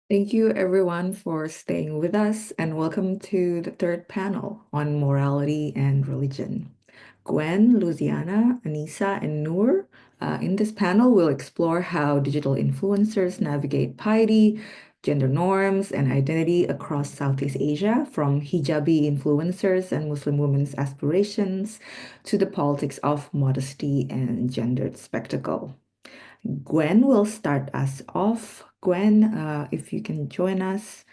Thank you, everyone, for staying with us, and welcome to the third panel on morality and religion. Gwen, Lusiana, Anissa, and Noor. In this panel, we'll explore how digital influencers navigate piety, gender norms, and identity across Southeast Asia, from hijabi influencers and Muslim women's aspirations to the politics of modesty and gendered spectacle. Gwen will start us off. Gwen, if you can join us.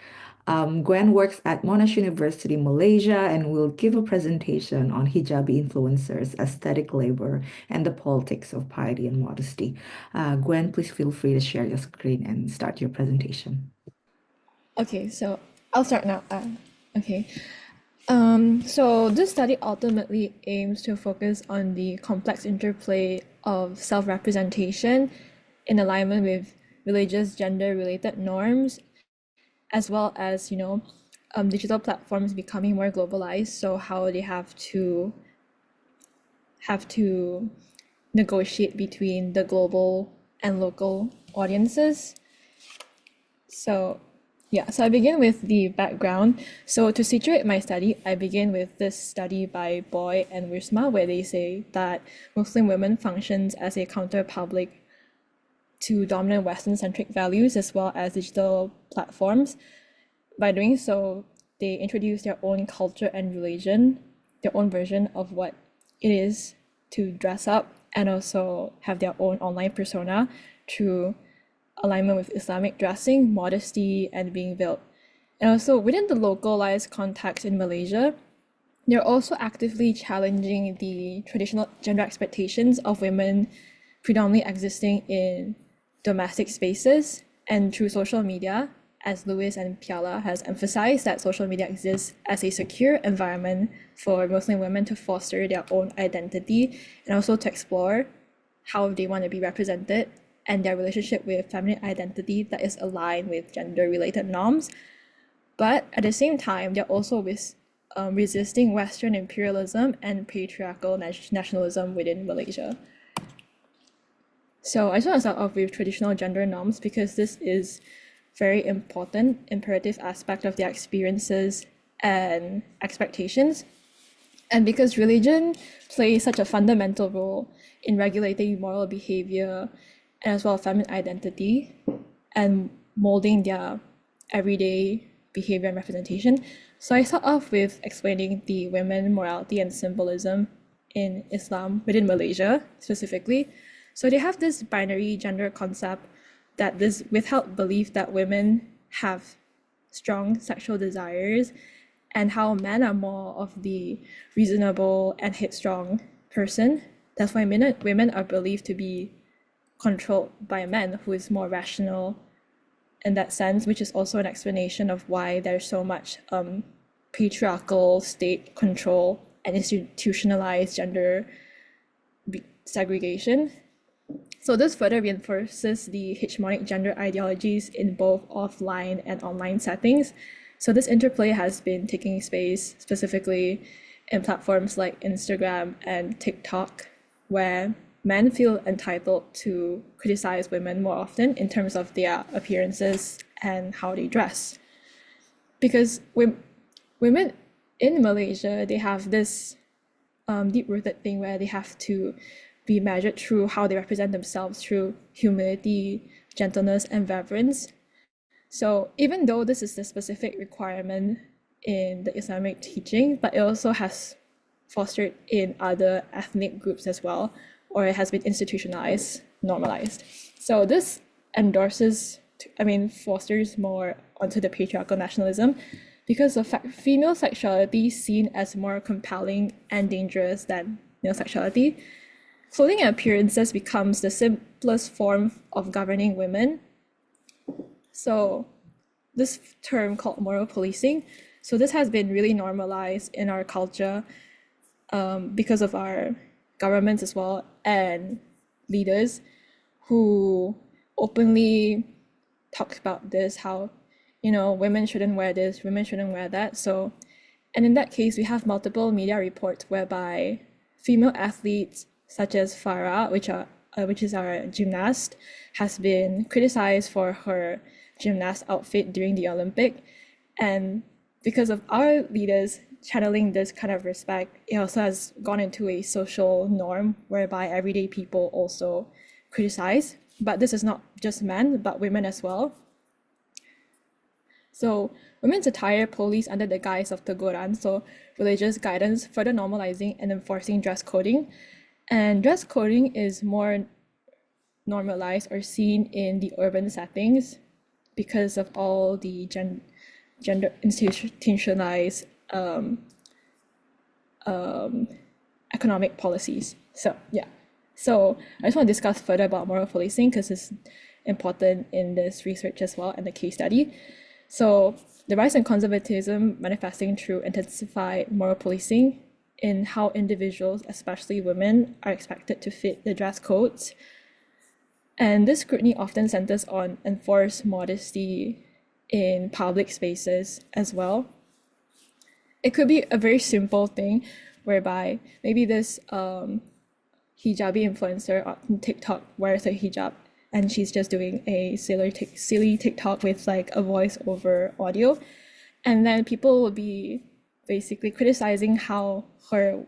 Gwen works at Monash University, Malaysia, and will give a presentation on hijabi influencers, aesthetic labor, and the politics of piety and modesty. Gwen, please feel free to share your screen and start your presentation. Okay, so I'll start now. Okay. So this study ultimately aims to focus on the complex interplay of self-representation in alignment with religious gender-related norms, as well as, digital platforms becoming more globalized. So how they have to negotiate between the global and local audiences. So I begin with the background. So to situate my study, I begin with this study by Boy and Wisma, where they say that Muslim women functions as a counter-public to dominant Western-centric values as well as digital platforms. By doing so, they introduce their own culture and religion, their own version of what it is to dress up, and also have their own online persona through alignment with Islamic dressing, modesty, and being veiled. And also within the localized context in Malaysia, they're also actively challenging the traditional gender expectations of women predominantly existing in domestic spaces and through social media, as Lewis and Piala has emphasized that social media exists as a secure environment for Muslim women to foster their own identity and also to explore how they want to be represented and their relationship with feminine identity that is aligned with gender-related norms. But at the same time, they're also resisting Western imperialism and patriarchal nationalism within Malaysia. So I just want to start off with traditional gender norms because this is very important, imperative aspect of their experiences and expectations. And because religion plays such a fundamental role in regulating moral behavior and as well as feminine identity and molding their everyday behavior and representation. So I start off with explaining the women morality and symbolism in Islam within Malaysia specifically. So they have this binary gender concept that this withheld belief that women have strong sexual desires and how men are more of the reasonable and headstrong person. That's why women are believed to be controlled by a man who is more rational in that sense, which is also an explanation of why there's so much patriarchal state control and institutionalized gender segregation. So this further reinforces the hegemonic gender ideologies in both offline and online settings. So this interplay has been taking space specifically in platforms like Instagram and TikTok, where men feel entitled to criticize women more often in terms of their appearances and how they dress. Because women in Malaysia, they have this deep-rooted thing where they have to be measured through how they represent themselves through humility, gentleness, and reverence. So even though this is the specific requirement in the Islamic teaching, but it also has fostered in other ethnic groups as well, or it has been institutionalized, normalized. So this fosters more onto the patriarchal nationalism because of female sexuality is seen as more compelling and dangerous than male sexuality. Clothing and appearances becomes the simplest form of governing women. So this term called moral policing, so this has been really normalized in our culture because of our governments as well and leaders who openly talk about this, how women shouldn't wear this, women shouldn't wear that. So, and in that case, we have multiple media reports whereby female athletes such as Farah, which is our gymnast, has been criticized for her gymnast outfit during the Olympic. And because of our leaders channeling this kind of respect, it also has gone into a social norm whereby everyday people also criticize. But this is not just men, but women as well. So women's attire police under the guise of teguran, so religious guidance, further normalizing and enforcing dress coding. And dress coding is more normalized or seen in the urban settings because of all the gender institutionalized economic policies. So yeah, so I just want to discuss further about moral policing because it's important in this research as well and the case study. So the rise in conservatism manifesting through intensified moral policing in how individuals, especially women, are expected to fit the dress codes. And this scrutiny often centers on enforced modesty in public spaces as well. It could be a very simple thing whereby maybe this Hijabi influencer on TikTok wears a hijab and she's just doing a silly TikTok with like a voice over audio. And then people will be basically criticizing how her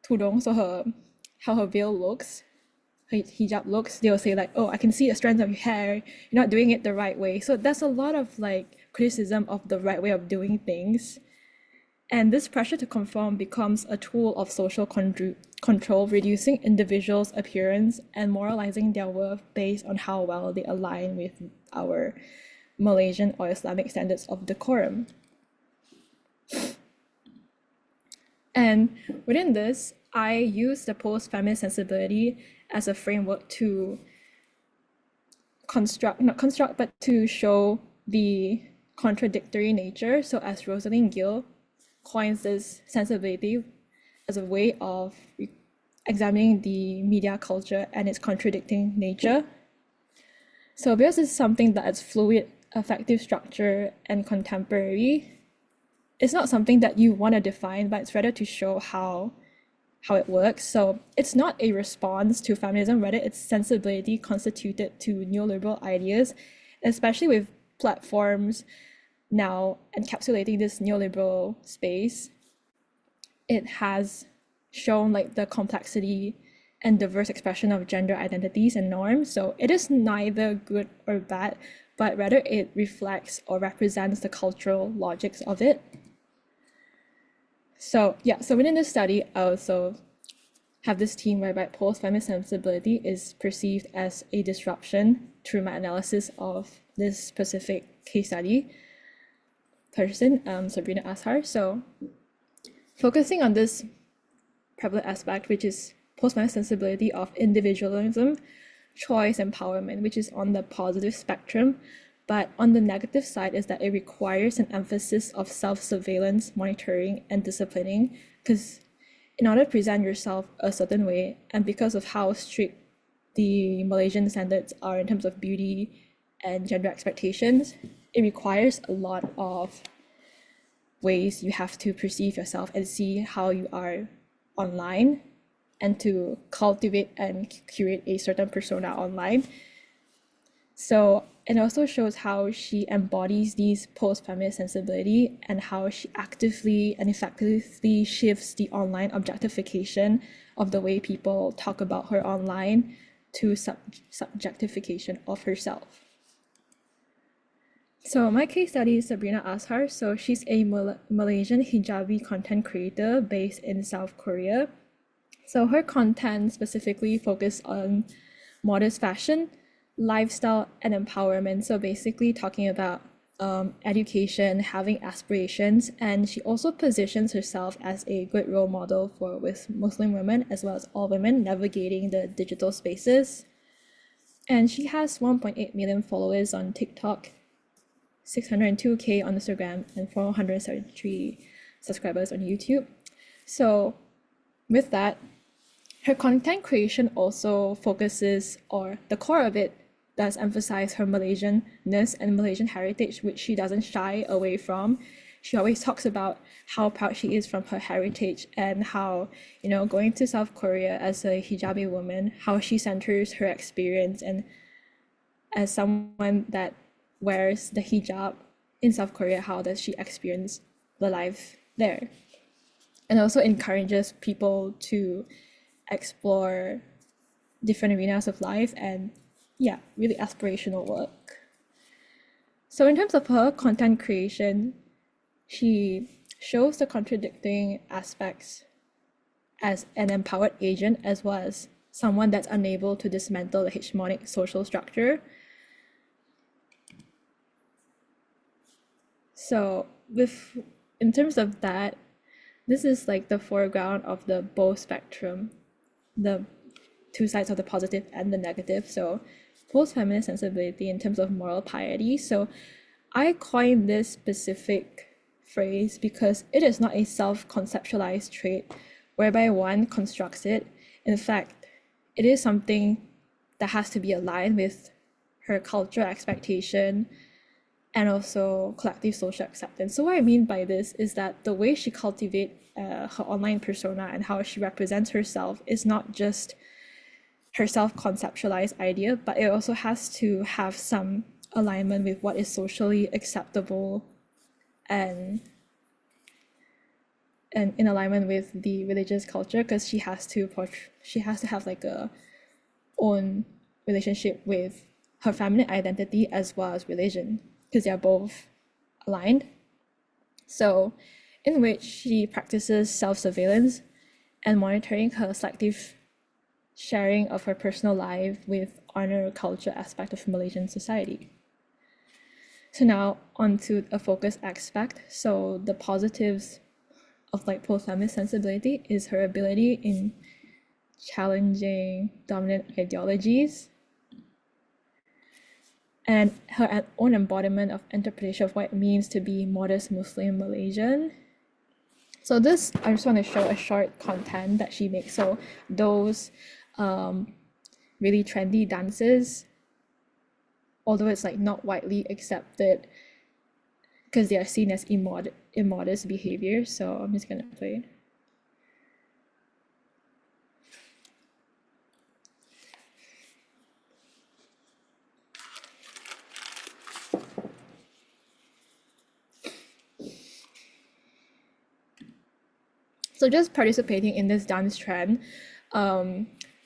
tudong, so how her veil looks, her hijab looks. They'll say like, oh, I can see a strand of your hair, you're not doing it the right way. So that's a lot of like criticism of the right way of doing things. And this pressure to conform becomes a tool of social control, reducing individuals' appearance and moralizing their worth based on how well they align with our Malaysian or Islamic standards of decorum. And within this, I use the post-feminist sensibility as a framework to not construct, but to show the contradictory nature. So as Rosalind Gill coins this sensibility as a way of examining the media culture and its contradicting nature. So because it's something that is fluid, affective structure, and contemporary, it's not something that you want to define, but it's rather to show how it works. So it's not a response to feminism, rather it's sensibility constituted to neoliberal ideas, especially with platforms now encapsulating this neoliberal space. It has shown like the complexity and diverse expression of gender identities and norms. So it is neither good or bad, but rather it reflects or represents the cultural logics of it. So yeah, so within this study, I also have this theme whereby post-feminist sensibility is perceived as a disruption through my analysis of this specific case study person, Sabrina Azhar. So focusing on this prevalent aspect, which is post-feminist sensibility of individualism, choice, empowerment, which is on the positive spectrum, but on the negative side is that it requires an emphasis of self-surveillance, monitoring, and disciplining, because in order to present yourself a certain way, and because of how strict the Malaysian standards are in terms of beauty and gender expectations, it requires a lot of ways you have to perceive yourself and see how you are online, and to cultivate and curate a certain persona online. So it also shows how she embodies these post-feminist sensibility and how she actively and effectively shifts the online objectification of the way people talk about her online to subjectification of herself. So my case study is Sabrina Azhar. So she's a Malaysian hijabi content creator based in South Korea. So her content specifically focused on modest fashion, lifestyle, and empowerment. So basically talking about education, having aspirations, and she also positions herself as a good role model for with Muslim women as well as all women navigating the digital spaces. And she has 1.8 million followers on TikTok, 602K on Instagram, and 473 subscribers on YouTube. So with that, her content creation also focuses, or the core of it does emphasize her Malaysianness and Malaysian heritage, which she doesn't shy away from. She always talks about how proud she is from her heritage and how, you know, going to South Korea as a hijabi woman, how she centers her experience and as someone that wears the hijab in South Korea, how does she experience the life there? And also encourages people to explore different arenas of life and yeah, really aspirational work. So in terms of her content creation, she shows the contradicting aspects as an empowered agent as well as someone that's unable to dismantle the hegemonic social structure. So in terms of that, this is like the foreground of the both spectrum, the two sides of the positive and the negative. So post-feminist sensibility in terms of moral piety. So I coined this specific phrase because it is not a self-conceptualized trait whereby one constructs it. In fact, it is something that has to be aligned with her cultural expectation and also collective social acceptance. So what I mean by this is that the way she cultivates her online persona and how she represents herself is not just her self-conceptualized idea, but it also has to have some alignment with what is socially acceptable and in alignment with the religious culture, because she has to have like a own relationship with her feminine identity as well as religion, because they are both aligned. So in which she practices self-surveillance and monitoring her selective sharing of her personal life with honor culture aspect of Malaysian society. So now onto a focus aspect. So the positives of like post-feminist sensibility is her ability in challenging dominant ideologies and her own embodiment of interpretation of what it means to be modest Muslim Malaysian. So this, I just want to show a short content that she makes. So those really trendy dances, although it's like not widely accepted because they are seen as immodest behavior. So I'm just gonna play. So just participating in this dance trend,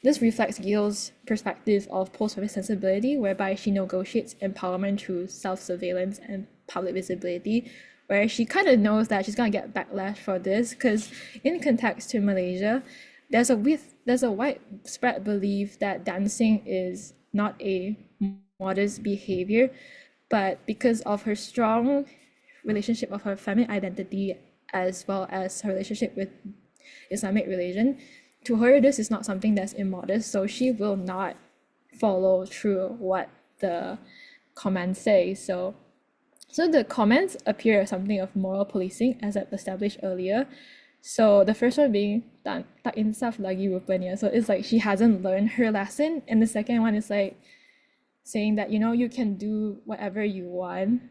this reflects Gil's perspective of post-feminist sensibility, whereby she negotiates empowerment through self-surveillance and public visibility, where she kind of knows that she's gonna get backlash for this, because in context to Malaysia, there's a widespread belief that dancing is not a modest behavior, but because of her strong relationship of her feminine identity as well as her relationship with Islamic religion, to her this is not something that's immodest, so she will not follow through what the comments say. So the comments appear as something of moral policing, as I've established earlier. So the first one being tak insaf lagi rupanya. So it's like she hasn't learned her lesson. And the second one is like saying that, you know, you can do whatever you want.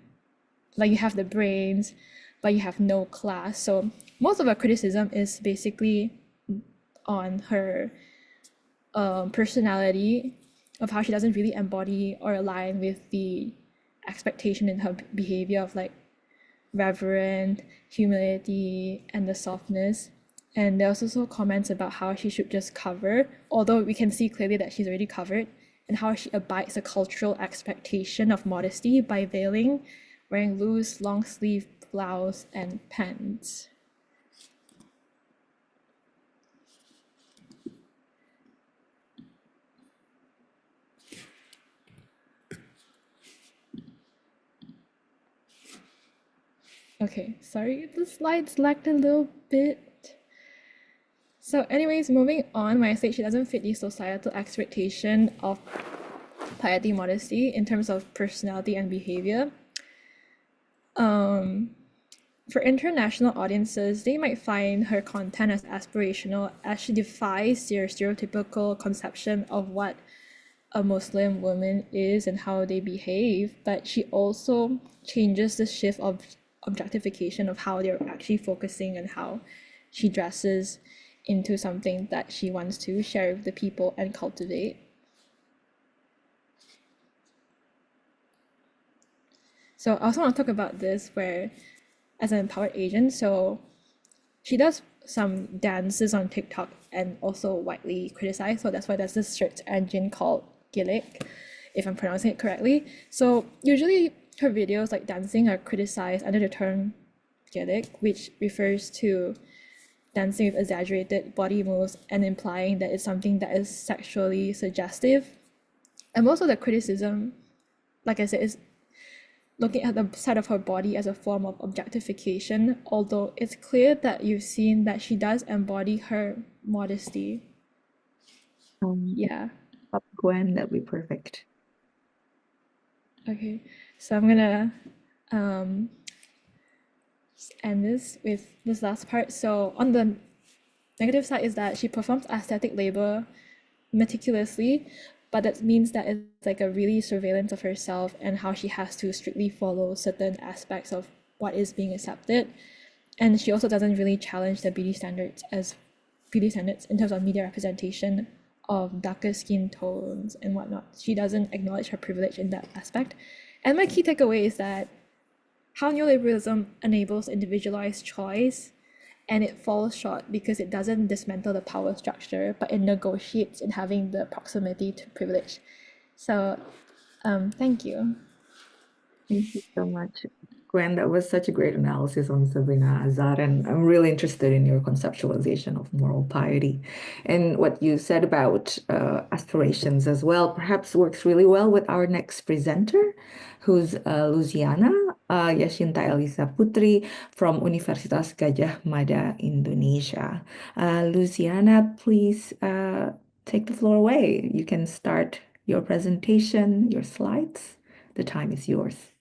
Like you have the brains, but you have no class. So most of her criticism is basically on her personality, of how she doesn't really embody or align with the expectation in her behavior of like reverent, humility, and the softness. And there's also comments about how she should just cover, although we can see clearly that she's already covered, and how she abides a cultural expectation of modesty by veiling, wearing loose, long sleeve blouse and pants. Okay, sorry, the slides lagged a little bit. So anyways, moving on, when I say she doesn't fit the societal expectation of piety, modesty in terms of personality and behavior. For international audiences, they might find her content as aspirational, as she defies their stereotypical conception of what a Muslim woman is and how they behave, but she also changes the shift of objectification of how they're actually focusing on how she dresses into something that she wants to share with the people and cultivate. So I also want to talk about this where, as an empowered agent, so she does some dances on TikTok and also widely criticized. So that's why there's this search engine called Gilik, if I'm pronouncing it correctly. So usually her videos like dancing are criticized under the term Gilik, which refers to dancing with exaggerated body moves and implying that it's something that is sexually suggestive. And most of the criticism, like I said, is looking at the side of her body as a form of objectification, although it's clear that you've seen that she does embody her modesty. Yeah. Gwen, that'd be perfect. Okay. So I'm gonna end this with this last part. So on the negative side is that she performs aesthetic labor meticulously, but that means that it's like a really surveillance of herself and how she has to strictly follow certain aspects of what is being accepted. And she also doesn't really challenge the beauty standards in terms of media representation of darker skin tones and whatnot. She doesn't acknowledge her privilege in that aspect. And my key takeaway is that how neoliberalism enables individualized choice, and it falls short because it doesn't dismantle the power structure, but it negotiates in having the proximity to privilege. So, thank you. Thank you so much, Gwen. That was such a great analysis on Sabrina Azar, and I'm really interested in your conceptualization of moral piety. And what you said about aspirations as well perhaps works really well with our next presenter, who's Lusiana, Yashinta Ellysa Putri from Universitas Gadjah Mada, Indonesia. Lusiana, please take the floor away. You can start your presentation, your slides. The time is yours.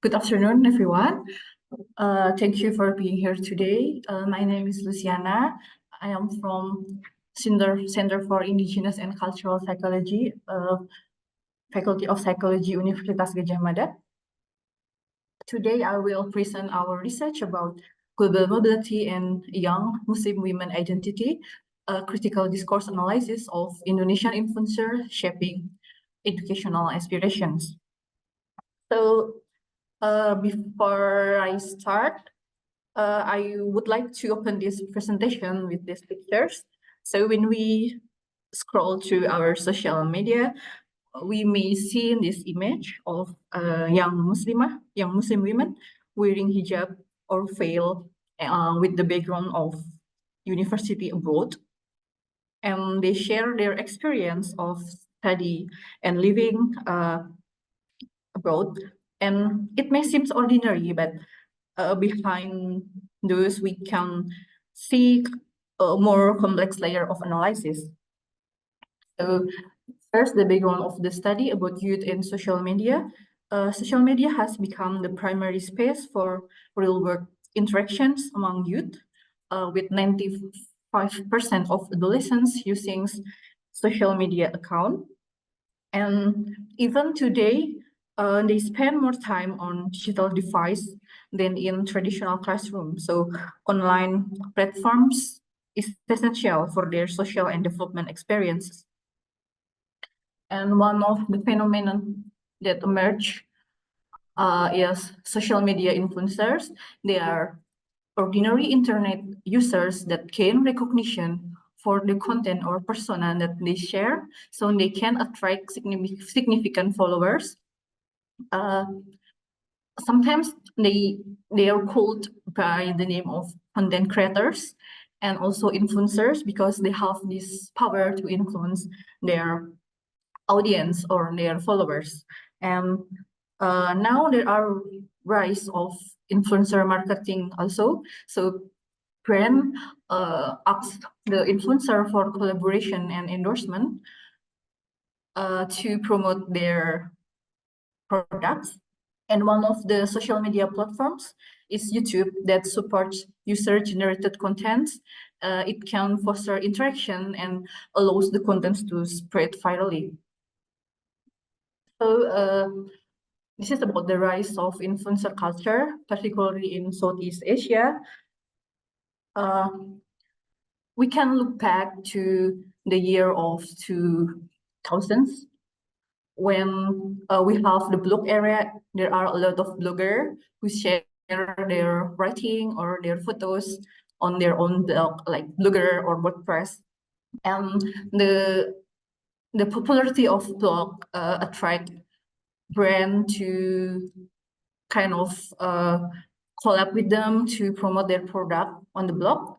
Good afternoon, everyone. Thank you for being here today. My name is Lusiana. I am from Center for Indigenous and Cultural Psychology, Faculty of Psychology, Universitas Gadjah Mada. Today, I will present our research about global mobility and young Muslim women identity, a critical discourse analysis of Indonesian influencer shaping educational aspirations. So, before I start, I would like to open this presentation with these pictures. So when we scroll through our social media, we may see this image of young Muslim women wearing hijab or veil with the background of university abroad. And they share their experience of study and living abroad. And it may seem ordinary, but behind those, we can see a more complex layer of analysis. So first, the background of the study about youth and social media. Social media has become the primary space for real-world interactions among youth, with 95% of adolescents using social media account. And even today, they spend more time on digital device than in traditional classroom. So online platforms is essential for their social and development experiences. And one of the phenomena that emerge is social media influencers. They are ordinary internet users that gain recognition for the content or persona that they share, so they can attract significant followers. Sometimes they are called by the name of content creators and also influencers because they have this power to influence their audience or their followers. And now there are rise of influencer marketing also. So brand asks the influencer for collaboration and endorsement to promote their products. And one of the social media platforms is YouTube that supports user-generated content. It can foster interaction and allows the contents to spread virally. So this is about the rise of influencer culture, particularly in Southeast Asia. We can look back to the year of 2000s. when we have the blog area, there are a lot of bloggers who share their writing or their photos on their own blog, like Blogger or WordPress. And the popularity of blog attract brand to kind of collab with them to promote their product on the blog.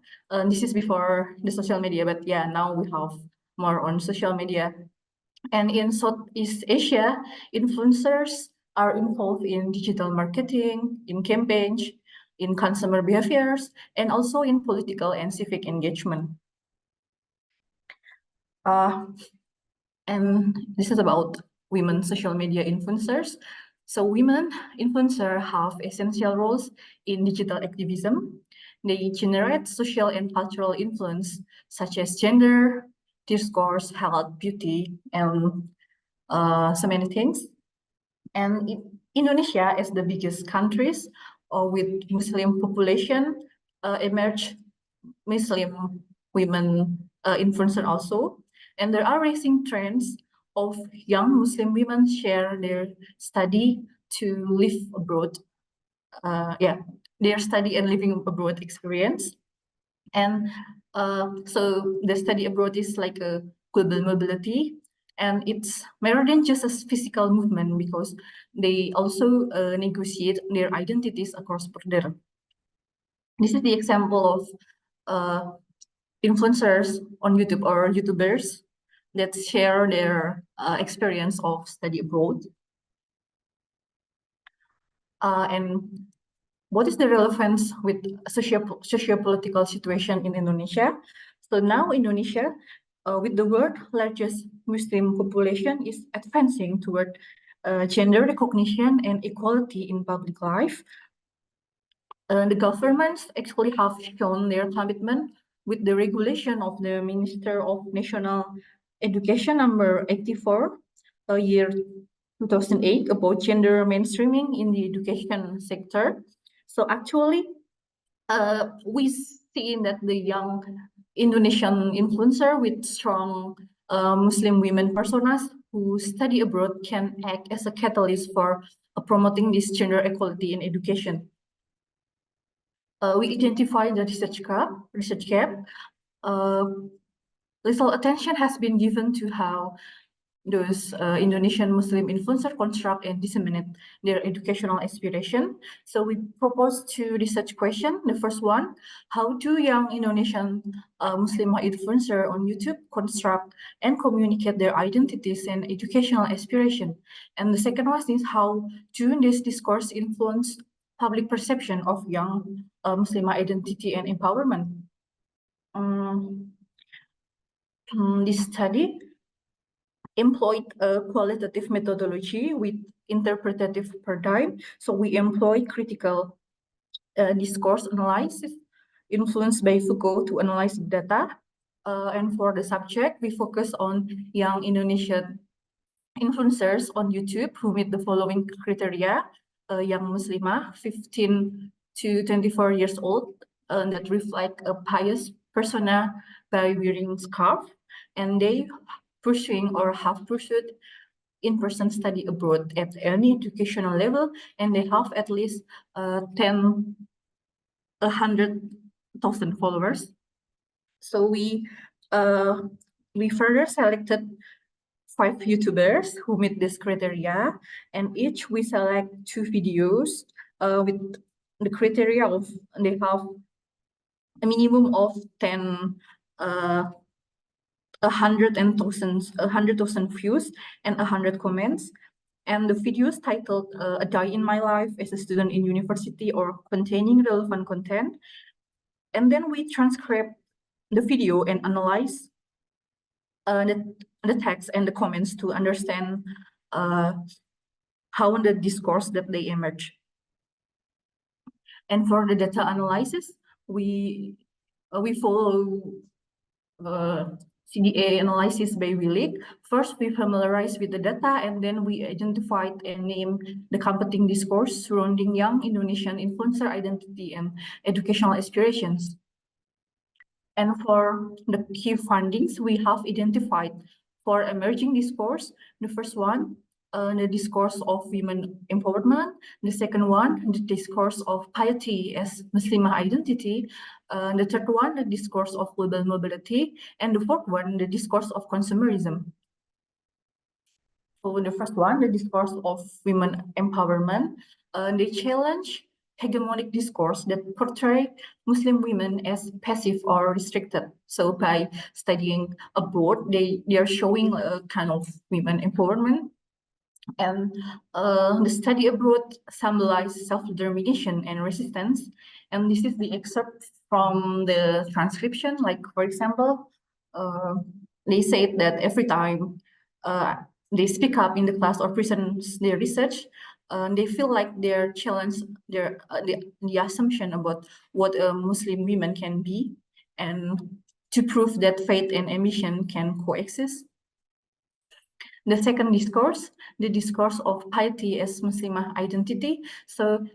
This is before the social media, but yeah, now we have more on social media. And in Southeast Asia, influencers are involved in digital marketing, in campaigns, in consumer behaviors, and also in political and civic engagement. And this is about women social media influencers. So women influencers have essential roles in digital activism. They generate social and cultural influence such as gender, discourse, health, beauty, and so many things. And Indonesia, as the biggest countries with Muslim population, emerged Muslim women influencer also. And there are rising trends of young Muslim women share their study to live abroad. Their study and living abroad experience. And so the study abroad is like a global mobility, and it's more than just a physical movement because they also negotiate their identities across border. This is the example of influencers on YouTube or YouTubers that share their experience of study abroad. And what is the relevance with socio-political situation in Indonesia? So now Indonesia, with the world's largest Muslim population, is advancing toward gender recognition and equality in public life. The governments actually have shown their commitment with the regulation of the Minister of National Education number 84, year 2008, about gender mainstreaming in the education sector. So actually, we see that the young Indonesian influencer with strong Muslim women personas who study abroad can act as a catalyst for promoting this gender equality in education. We identify the research gap. Little attention has been given to how those Indonesian Muslim influencers construct and disseminate their educational aspiration. So we propose two research questions. The first one, how do young Indonesian Muslimah influencers on YouTube construct and communicate their identities and educational aspiration? And the second one is, how do this discourse influence public perception of young Muslimah identity and empowerment? This study employed a qualitative methodology with interpretative paradigm. So we employ critical discourse analysis influenced by Foucault to analyze data. And for the subject, we focus on young Indonesian influencers on YouTube who meet the following criteria: young Muslimah, 15 to 24 years old, that reflect a pious persona by wearing scarf, and they pursuing or have pursued in-person study abroad at any educational level, and they have at least 100,000 followers. So we further selected 5 YouTubers who meet this criteria, and each we select 2 videos with the criteria of they have a minimum of 100,000 views and 100 comments. And the videos titled A Day in My Life as a Student in University or containing relevant content. And then we transcribe the video and analyze the text and the comments to understand how the discourse that they emerge. And for the data analysis, we follow CDA analysis by Willig. First, we familiarize with the data, and then we identified and named the competing discourse surrounding young Indonesian influencer identity and educational aspirations. And for the key findings, we have identified for emerging discourse. The first one, the discourse of women empowerment. The second one, the discourse of piety as Muslimah identity. The third one, the discourse of global mobility. And the fourth one, the discourse of consumerism. So the first one, the discourse of women empowerment, they challenge hegemonic discourse that portray Muslim women as passive or restricted. So by studying abroad, they are showing a kind of women empowerment. And the study abroad symbolizes self-determination and resistance. And this is the excerpt from the transcription. Like, for example, they said that every time they speak up in the class or present their research, they feel like they're challenged the assumption about what Muslim women can be, and to prove that faith and ambition can coexist. The second discourse, the discourse of piety as Muslimah identity. So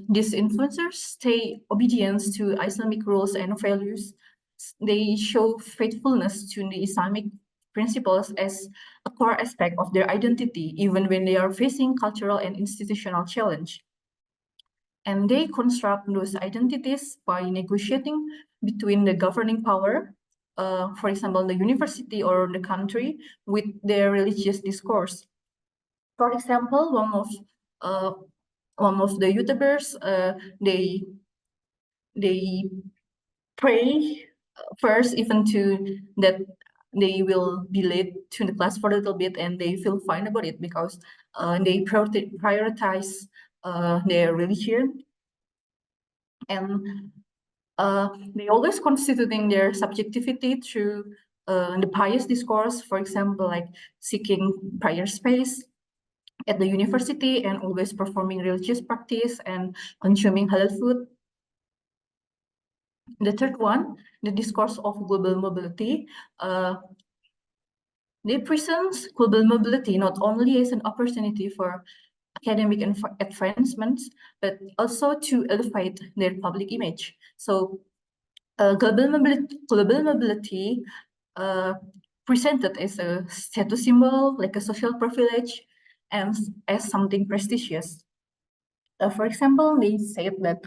these influencers stay obedience to Islamic rules and values. They show faithfulness to the Islamic principles as a core aspect of their identity, even when they are facing cultural and institutional challenge. And they construct those identities by negotiating between the governing power, for example, the university or the country, with their religious discourse. For example, one of the YouTubers, they pray first, even to that they will be late to the class for a little bit, and they feel fine about it because they prioritize their religion, and they always constituting their subjectivity through the pious discourse, for example, like seeking prayer space at the university and always performing religious practice and consuming halal food. The third one, the discourse of global mobility. They present global mobility not only as an opportunity for academic advancements, but also to elevate their public image. So global mobility presented as a status symbol, like a social privilege, and as something prestigious. For example, they said that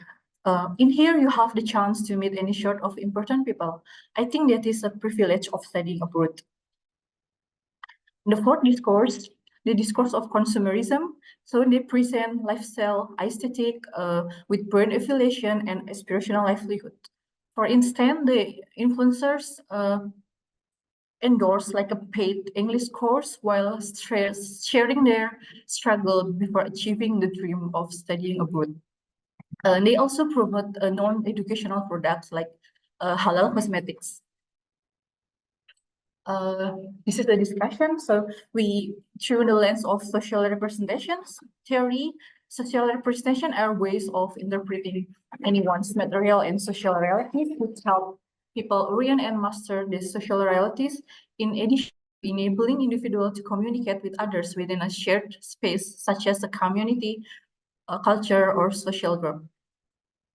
in here you have the chance to meet any sort of important people. I think that is a privilege of studying abroad. The fourth discourse, the discourse of consumerism. So they present lifestyle aesthetic with brand affiliation and aspirational livelihood. For instance, the influencers endorse like a paid English course while sharing their struggle before achieving the dream of studying abroad. They also promote non-educational products like halal cosmetics. This is the discussion. So we, through the lens of social representations theory, social representation are ways of interpreting anyone's material and social realities, which help people orient and master these social realities, in addition to enabling individuals to communicate with others within a shared space, such as a community, a culture, or social group.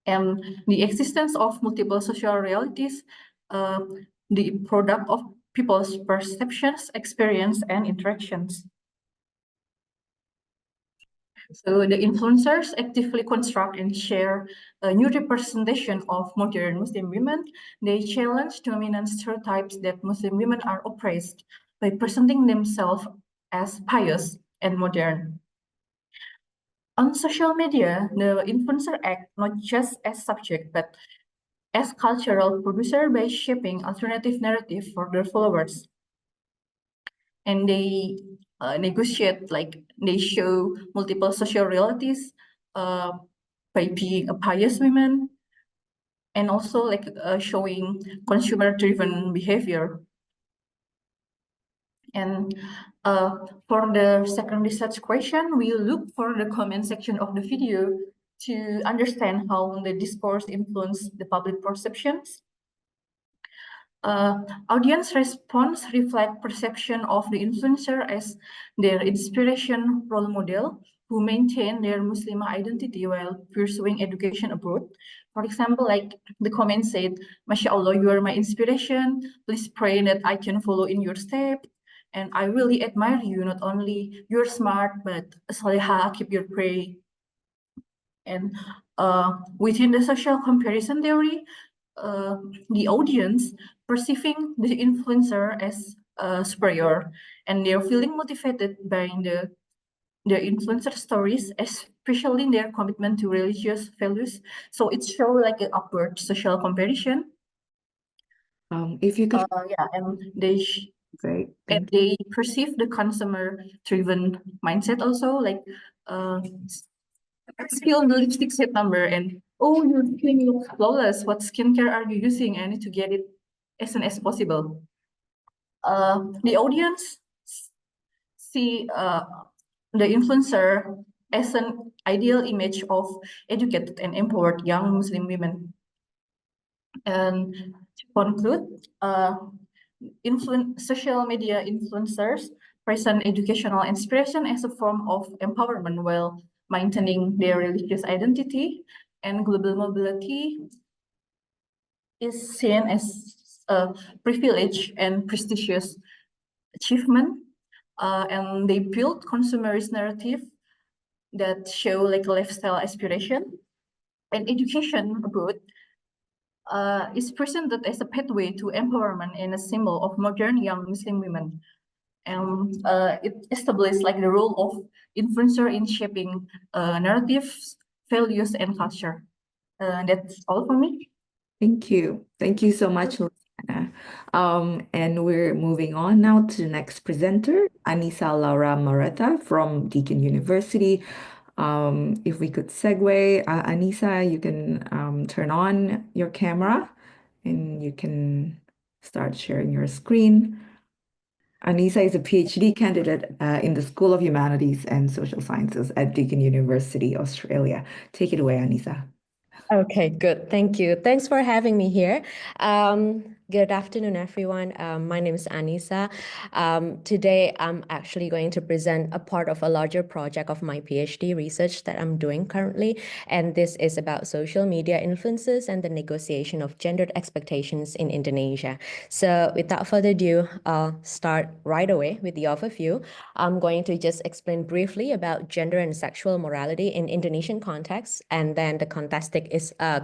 And the existence of multiple social realities, the product of people's perceptions, experience, and interactions. So the influencers actively construct and share a new representation of modern Muslim women. They challenge dominant stereotypes that Muslim women are oppressed by presenting themselves as pious and modern. On social media, the influencer act not just as subject, but as cultural producer by shaping alternative narrative for their followers. And they negotiate, like they show multiple social realities by being a pious woman, and also like showing consumer-driven behavior. And for the second research question, we look for the comment section of the video to understand how the discourse influenced the public perceptions. Audience response reflect perception of the influencer as their inspiration role model who maintain their Muslim identity while pursuing education abroad. For example, like the comment said, "Masya Allah, you are my inspiration. Please pray that I can follow in your step." And I really admire you. Not only you're smart, but Saleha, keep your pray. And within the social comparison theory, the audience perceiving the influencer as superior, and they're feeling motivated by the influencer stories, especially in their commitment to religious values. So it shows like an upward social comparison. If you could, Yeah, and great, and thank they perceive the consumer-driven mindset also, like skill the lipstick set number, and oh, your skin looks flawless. What skincare are you using? I need to get it as soon as possible. The audience see the influencer as an ideal image of educated and empowered young Muslim women. And to conclude, social media influencers present educational inspiration as a form of empowerment while maintaining their religious identity, and global mobility is seen as a privilege and prestigious achievement. And they build consumerist narrative that show like lifestyle aspiration, and education abroad is presented as a pathway to empowerment and a symbol of modern young Muslim women. And it established like the role of influencer in shaping narratives, values, and culture. That's all for me. Thank you. Thank you so much, Luciana. And we're moving on now to the next presenter, Anissa Laura Moreta from Deakin University. If we could segue, Anissa, you can turn on your camera and you can start sharing your screen. Anissa is a PhD candidate in the School of Humanities and Social Sciences at Deakin University, Australia. Take it away, Anissa. Okay, good. Thank you. Thanks for having me here. Good afternoon, everyone. My name is Anissa. Today, I'm actually going to present a part of a larger project of my PhD research that I'm doing currently. And this is about social media influences and the negotiation of gendered expectations in Indonesia. So without further ado, I'll start right away with the overview. I'm going to just explain briefly about gender and sexual morality in Indonesian context, and then the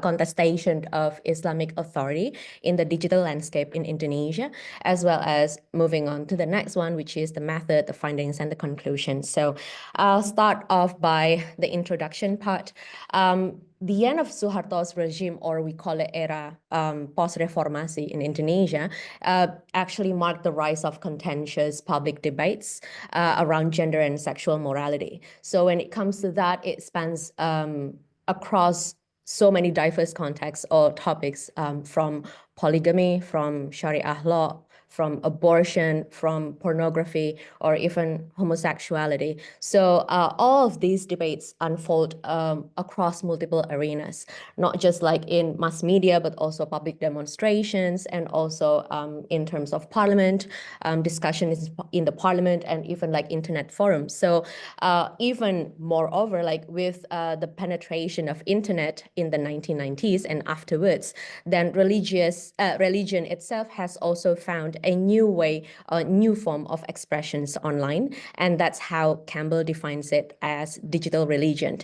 contestation of Islamic authority in the digital landscape in Indonesia, as well as moving on to the next one, which is the method, the findings, and the conclusion. So I'll start off by the introduction part. The end of Suharto's regime, or we call it era post-reformasi in Indonesia, actually marked the rise of contentious public debates around gender and sexual morality. So when it comes to that, it spans across so many diverse contexts or topics, from polygamy, from Sharia law, from abortion, from pornography, or even homosexuality. So all of these debates unfold across multiple arenas, not just like in mass media, but also public demonstrations, and also in terms of parliament, discussions in the parliament, and even like internet forums. So even moreover, like with the penetration of internet in the 1990s and afterwards, then religion itself has also found a new way, a new form of expressions online. And that's how Campbell defines it as digital religion.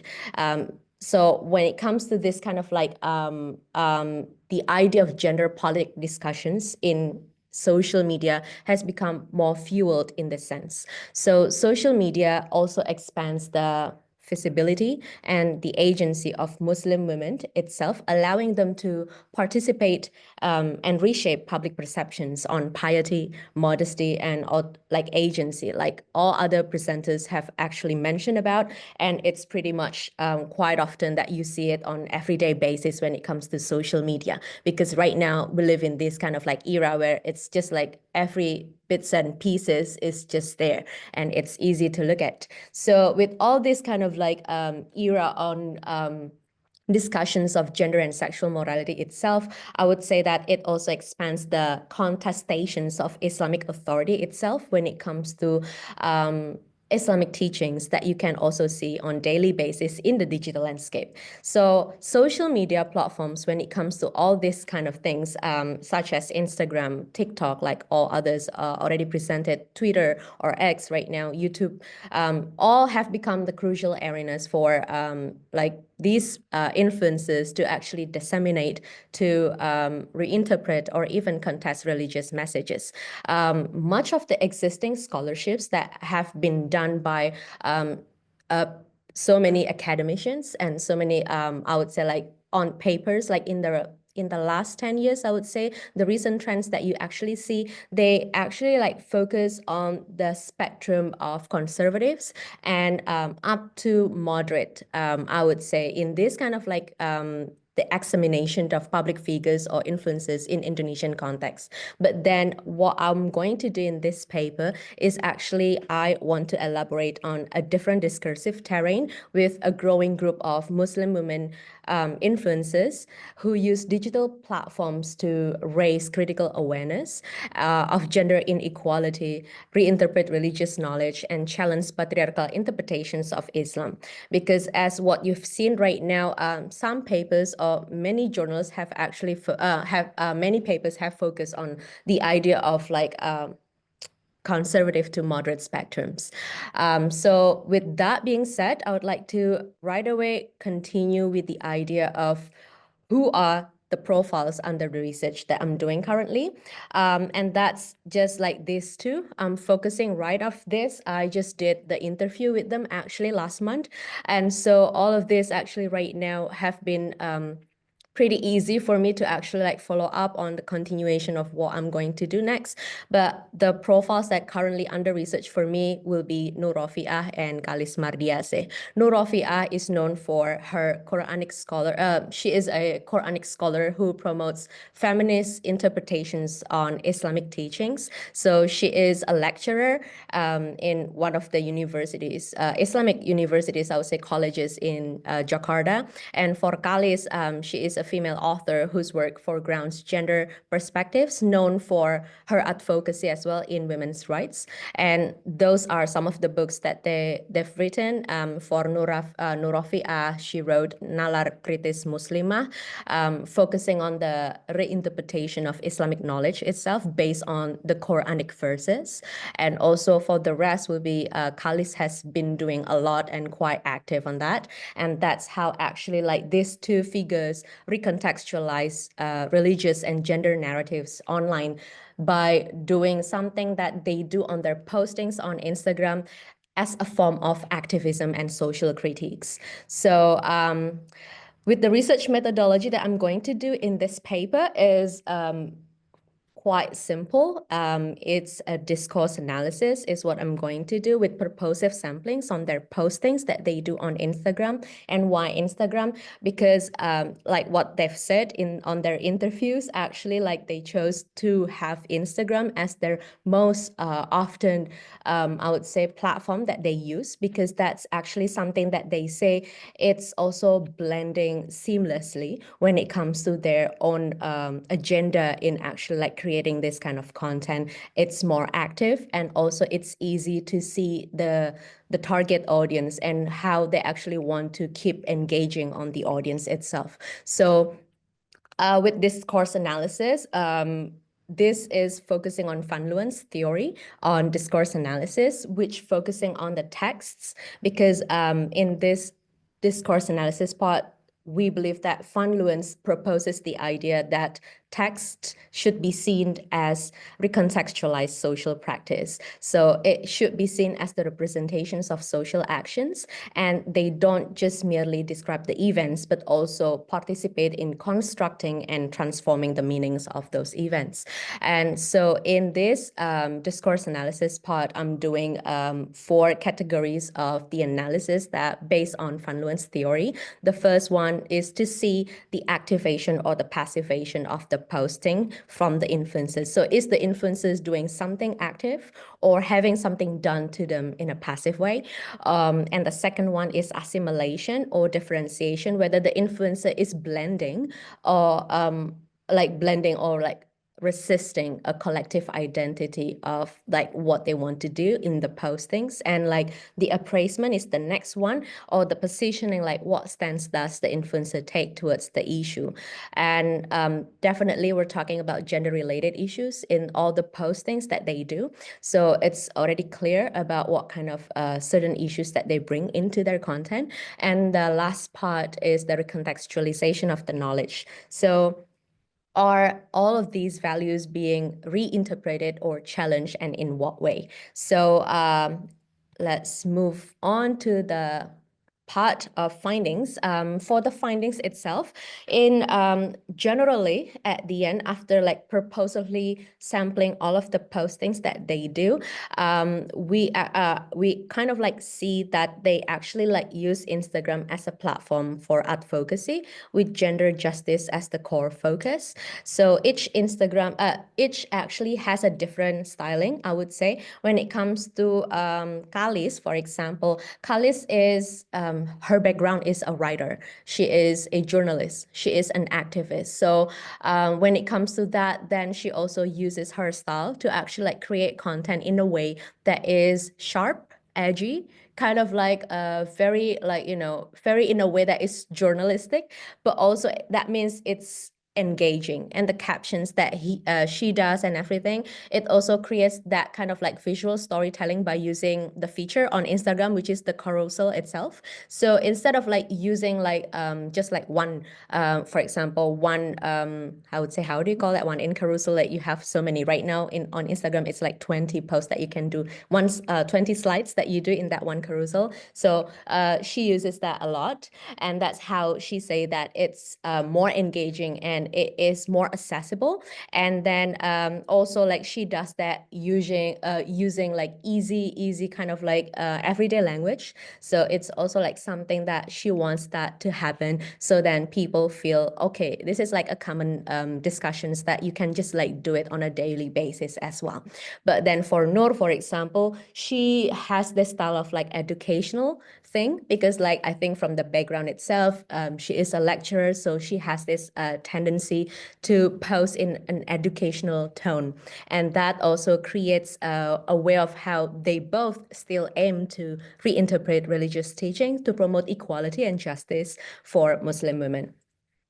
So when it comes to this kind of like the idea of gender politic discussions in social media has become more fueled in this sense. So social media also expands the visibility and the agency of Muslim women itself, allowing them to participate and reshape public perceptions on piety, modesty, and like agency, like all other presenters have actually mentioned about. And it's pretty much quite often that you see it on everyday basis when it comes to social media, because right now we live in this kind of like era where it's just like every bits and pieces is just there and it's easy to look at. So with all this kind of like era on discussions of gender and sexual morality itself, I would say that it also expands the contestations of Islamic authority itself when it comes to Islamic teachings that you can also see on daily basis in the digital landscape. So social media platforms, when it comes to all these kind of things, such as Instagram, TikTok, like all others already presented, Twitter or X right now, YouTube, all have become the crucial arenas for like these influences to actually disseminate, to reinterpret or even contest religious messages. Much of the existing scholarships that have been done by so many academicians and so many, I would say, like on papers, like in the last 10 years, I would say the recent trends that you actually see, they actually like focus on the spectrum of conservatives and up to moderate, I would say, in this kind of like the examination of public figures or influences in Indonesian context. But then what I'm going to do in this paper is actually I want to elaborate on a different discursive terrain with a growing group of Muslim women influencers who use digital platforms to raise critical awareness of gender inequality, reinterpret religious knowledge, and challenge patriarchal interpretations of Islam. Because as what you've seen right now, some papers or many journals have actually many papers have focused on the idea of like conservative to moderate spectrums. So with that being said, I would like to right away continue with the idea of who are the profiles under the research that I'm doing currently. And that's just like these two. I'm focusing right off this. I just did the interview with them actually last month. And so all of this actually right now have been pretty easy for me to actually like follow up on the continuation of what I'm going to do next. But the profiles that currently under research for me will be Nur Rofiah and Kalis Mardiase. Nur Rofiah is known for her Quranic scholar. She is a Quranic scholar who promotes feminist interpretations on Islamic teachings. So she is a lecturer in one of the universities, Islamic universities, I would say colleges in Jakarta. And for Kalis, she is a female author whose work foregrounds gender perspectives, known for her advocacy as well in women's rights. And those are some of the books that they've written. For Nur Rofiah, she wrote Nalar Kritis Muslimah, focusing on the reinterpretation of Islamic knowledge itself based on the Quranic verses. And also for the rest will be Kalis has been doing a lot and quite active on that. And that's how actually like these two figures recontextualize religious and gender narratives online by doing something that they do on their postings on Instagram as a form of activism and social critiques. So with the research methodology that I'm going to do in this paper is quite simple. It's a discourse analysis is what I'm going to do with purposive samplings on their postings that they do on Instagram. And why Instagram? Because like what they've said on their interviews, actually like they chose to have Instagram as their most often, I would say, platform that they use, because that's actually something that they say it's also blending seamlessly when it comes to their own agenda in actually like creating this kind of content. It's more active, and also it's easy to see the target audience and how they actually want to keep engaging on the audience itself. So with discourse analysis, this is focusing on fluence theory, on discourse analysis, which focusing on the texts, because in this discourse analysis part, we believe that fluence proposes the idea that text should be seen as recontextualized social practice. So it should be seen as the representations of social actions, and they don't just merely describe the events, but also participate in constructing and transforming the meanings of those events. And so in this discourse analysis part, I'm doing 4 categories of the analysis that based on fluence theory. The first one is to see the activation or the passivation of the posting from the influencers. So is the influencers doing something active or having something done to them in a passive way? And the second one is assimilation or differentiation, whether the influencer is blending or like resisting a collective identity of like what they want to do in the postings, and like the appraisement is the next one, or the positioning, like what stance does the influencer take towards the issue. And definitely we're talking about gender related issues in all the postings that they do, so it's already clear about what kind of certain issues that they bring into their content. And the last part is the recontextualization of the knowledge. So are all of these values being reinterpreted or challenged, and in what way? So let's move on to the part of findings. For the findings itself, in generally at the end, after like purposefully sampling all of the postings that they do, we kind of like see that they actually like use Instagram as a platform for advocacy with gender justice as the core focus. So each actually has a different styling, I would say. When it comes to Kalis, for example, Kalis is her background is a writer. She is a journalist. She is an activist. So when it comes to that, then she also uses her style to actually like create content in a way that is sharp, edgy, kind of like very like, you know, very in a way that is journalistic, but also that means it's engaging, and the captions that she does and everything, it also creates that kind of like visual storytelling by using the feature on Instagram, which is the carousel itself. So instead of like using like just like one for example one I would say, how do you call that one in carousel, like you have so many right now on Instagram, it's like 20 posts that you can do once, 20 slides that you do in that one carousel. So she uses that a lot, and that's how she say that it's more engaging and it is more accessible. And then also like she does that using like easy kind of like everyday language. So it's also like something that she wants that to happen, so then people feel, okay, this is like a common discussions that you can just like do it on a daily basis as well. But then for Noor, for example, she has this style of like educational thing, because like I think from the background itself, she is a lecturer, so she has this tendency to post in an educational tone, and that also creates a way of how they both still aim to reinterpret religious teaching to promote equality and justice for Muslim women.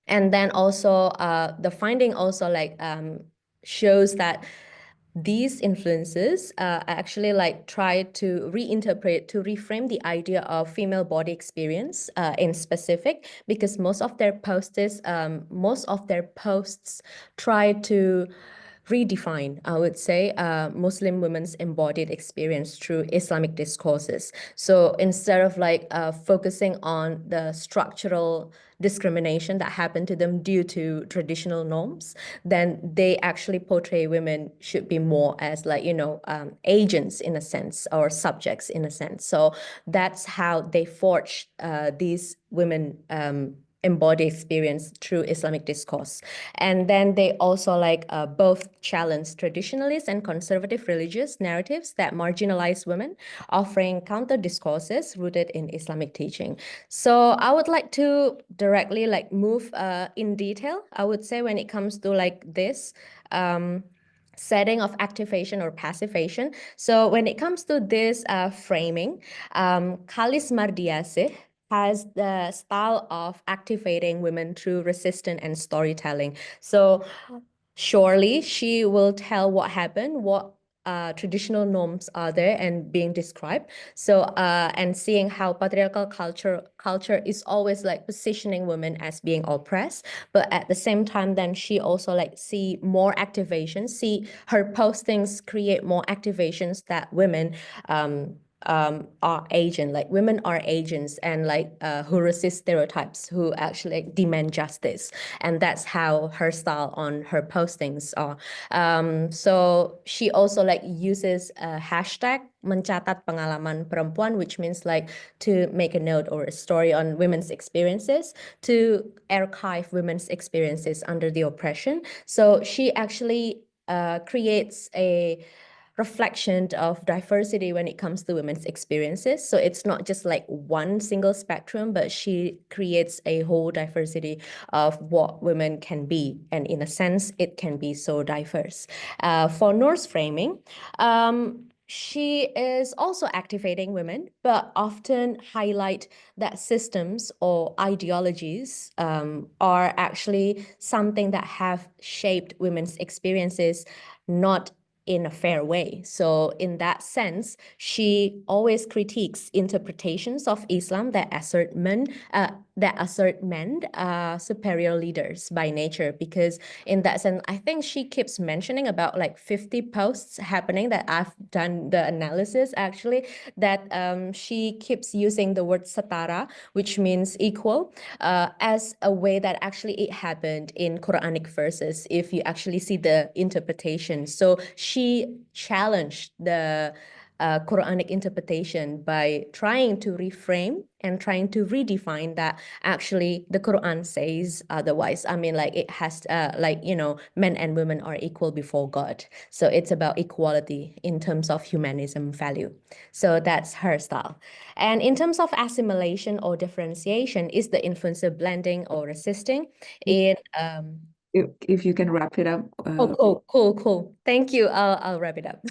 And then also the finding also like shows that these influences actually like try to reinterpret, to reframe the idea of female body experience in specific, because most of their posts try to redefine, I would say, Muslim women's embodied experience through Islamic discourses. So instead of like focusing on the structural discrimination that happened to them due to traditional norms, then they actually portray women should be more as like, you know, agents in a sense, or subjects in a sense. So that's how they forge these women embody experience through Islamic discourse. And then they also like both challenge traditionalist and conservative religious narratives that marginalize women, offering counter discourses rooted in Islamic teaching. So I would like to directly like move in detail, I would say, when it comes to like this setting of activation or passivation. So when it comes to this framing, Khalis Mardiasih has the style of activating women through resistance and storytelling. So surely she will tell what happened, what traditional norms are there and being described. So and seeing how patriarchal culture is always like positioning women as being oppressed, but at the same time, then she also like see more activations, see her postings create more activations that women are agent, like women are agents, and like who resist stereotypes, who actually like, demand justice. And that's how her style on her postings are. So she also like uses a hashtag mencatat pengalaman perempuan, which means like to make a note or a story on women's experiences, to archive women's experiences under the oppression. So she actually creates a reflection of diversity when it comes to women's experiences. So it's not just like one single spectrum, but she creates a whole diversity of what women can be. And in a sense, it can be so diverse. For Noor's framing, she is also activating women, but often highlight that systems or ideologies are actually something that have shaped women's experiences, not in a fair way. So in that sense, she always critiques interpretations of Islam that assert men superior leaders by nature, because in that sense, I think she keeps mentioning about like 50 posts happening that I've done the analysis actually, that she keeps using the word satara, which means equal, as a way that actually it happened in Quranic verses, if you actually see the interpretation. So she challenged the Quranic interpretation by trying to reframe and trying to redefine that actually the Quran says otherwise. I mean, like it has, men and women are equal before God. So it's about equality in terms of humanism value. So that's her style. And in terms of assimilation or differentiation, is the influencer blending or resisting in If you can wrap it up. Oh, cool. Thank you. I'll wrap it up.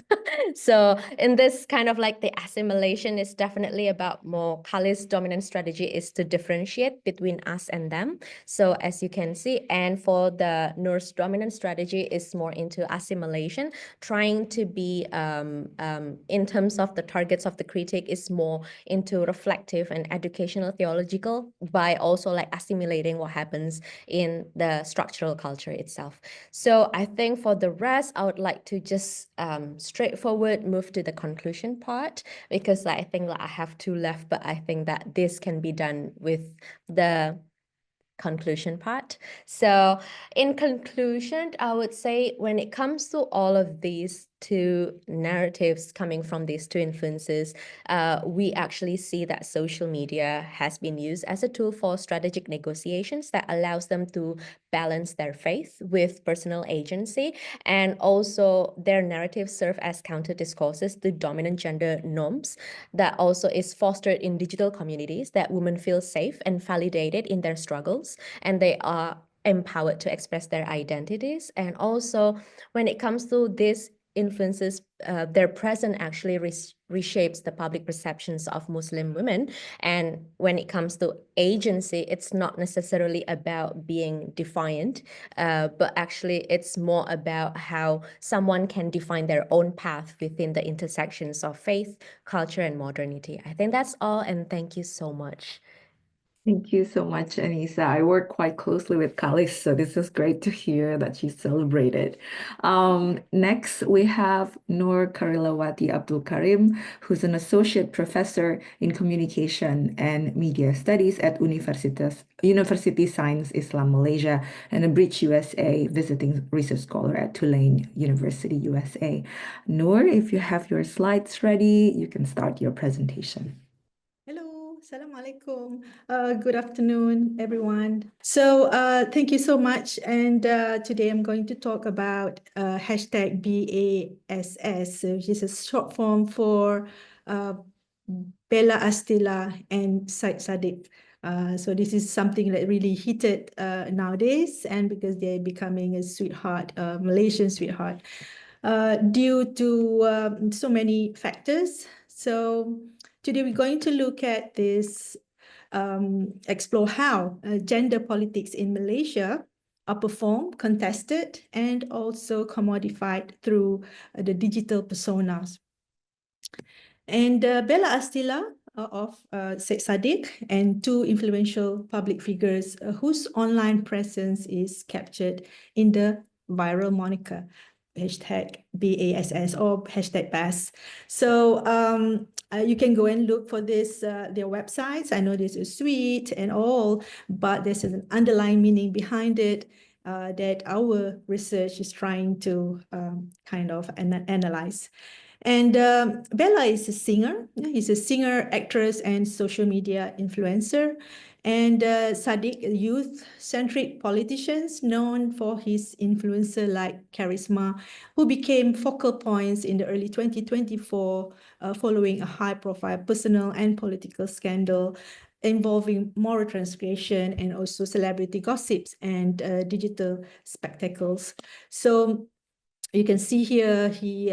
So in this kind of like the assimilation is definitely about more Khalid's dominant strategy is to differentiate between us and them. So as you can see, and for the Noor's dominant strategy is more into assimilation, trying to be in terms of the targets of the critique is more into reflective and educational theological by also like assimilating what happens in the structural culture itself. So I think for the rest, I would like to just straightforward move to the conclusion part, because I think I have two left, but I think that this can be done with the conclusion part. So in conclusion, I would say when it comes to all of these two narratives coming from these two influences, we actually see that social media has been used as a tool for strategic negotiations that allows them to balance their faith with personal agency, and also their narratives serve as counter discourses to dominant gender norms that also is fostered in digital communities, that women feel safe and validated in their struggles, and they are empowered to express their identities. And also when it comes to this influences, their presence actually reshapes the public perceptions of Muslim women. And when it comes to agency, it's not necessarily about being defiant, but actually it's more about how someone can define their own path within the intersections of faith, culture, and modernity. I think that's all, and thank you so much. Thank you so much, Anissa. I work quite closely with Khalid, so this is great to hear that she's celebrated. Next, we have Noor Kareelawati Abdul Karim, who's an associate professor in communication and media studies at University Sains Islam Malaysia and a Bridge USA visiting research scholar at Tulane University, USA. Noor, if you have your slides ready, you can start your presentation. Hello, Assalamualaikum. Good afternoon, everyone. So thank you so much. And today I'm going to talk about hashtag BASS, which is a short form for Bella Astillah and Saddiq. So this is something that really heated nowadays, and because they're becoming a sweetheart, Malaysian sweetheart, due to so many factors. So today we're going to look at this, explore how gender politics in Malaysia are performed, contested, and also commodified through the digital personas. And Bella Astillah of Syed Saddiq and two influential public figures whose online presence is captured in the viral moniker hashtag BASS or hashtag BAS. So you can go and look for this, their websites. I know this is sweet and all, but there's an underlying meaning behind it that our research is trying to kind of analyze. And Bella is a singer. He's a singer, actress, and social media influencer. And Saddiq, a youth-centric politician known for his influencer-like charisma, who became focal points in the early 2024 following a high-profile personal and political scandal involving moral transgression and also celebrity gossips and digital spectacles. So you can see here, he,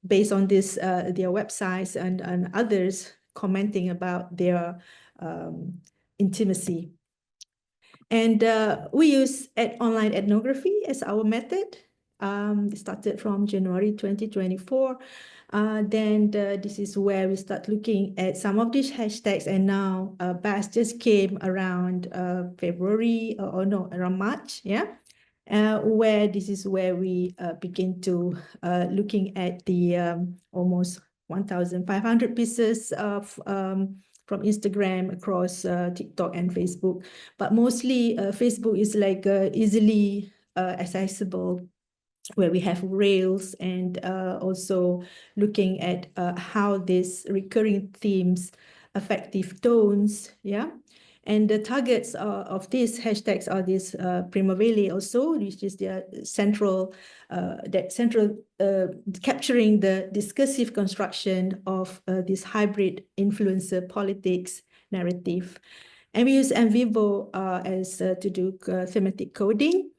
based on this, their websites and others commenting about their intimacy. And we use online ethnography as our method. It started from January 2024. Then this is where we start looking at some of these hashtags, and now BAS just came around February, or no, around March, yeah? Where this is where we begin to looking at the almost 1,500 pieces of from Instagram across TikTok and Facebook, but mostly Facebook is like easily accessible, where we have rails, and also looking at how these recurring themes, affective tones, yeah. And the targets of these hashtags are this prima veli also, which is their central, capturing the discursive construction of this hybrid influencer politics narrative. And we use NVivo as to do thematic coding,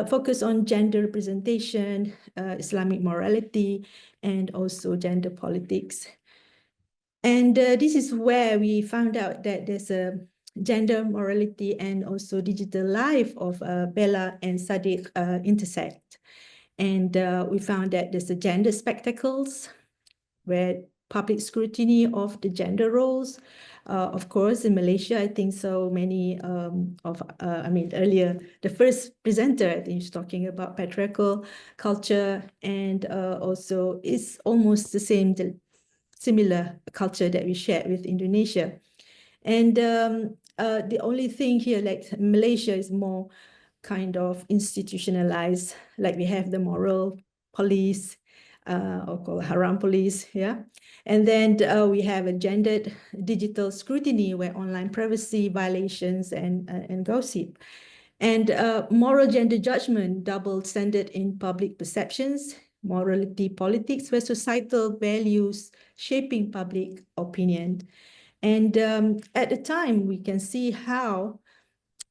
focus on gender representation, Islamic morality, and also gender politics. And this is where we found out that there's a gender morality and also digital life of Bella and Saddiq intersect. And we found that there's a gender spectacles, where public scrutiny of the gender roles. Of course, in Malaysia, I think so many earlier, the first presenter, I think, is talking about patriarchal culture, and also it's almost the same, similar culture that we share with Indonesia. And the only thing here, like Malaysia, is more kind of institutionalized, like we have the moral police, or called haram police, yeah. And then we have a gendered digital scrutiny, where online privacy violations and gossip. And moral gender judgment, double standard in public perceptions, morality politics, where societal values shaping public opinion. And at the time, we can see how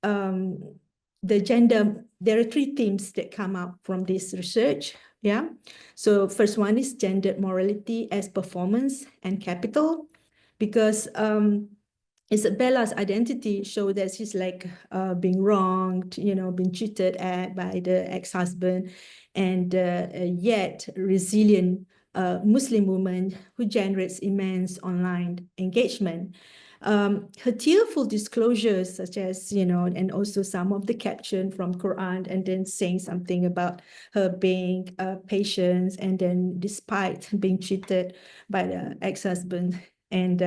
the gender, there are three themes that come out from this research, yeah? So first one is gendered morality as performance and capital, because Isabella's identity shows that she's like being wronged, being cheated at by the ex-husband, and yet resilient Muslim woman who generates immense online engagement. Her tearful disclosures, such as, and also some of the caption from Quran, and then saying something about her being patient, and then despite being cheated by the ex-husband. And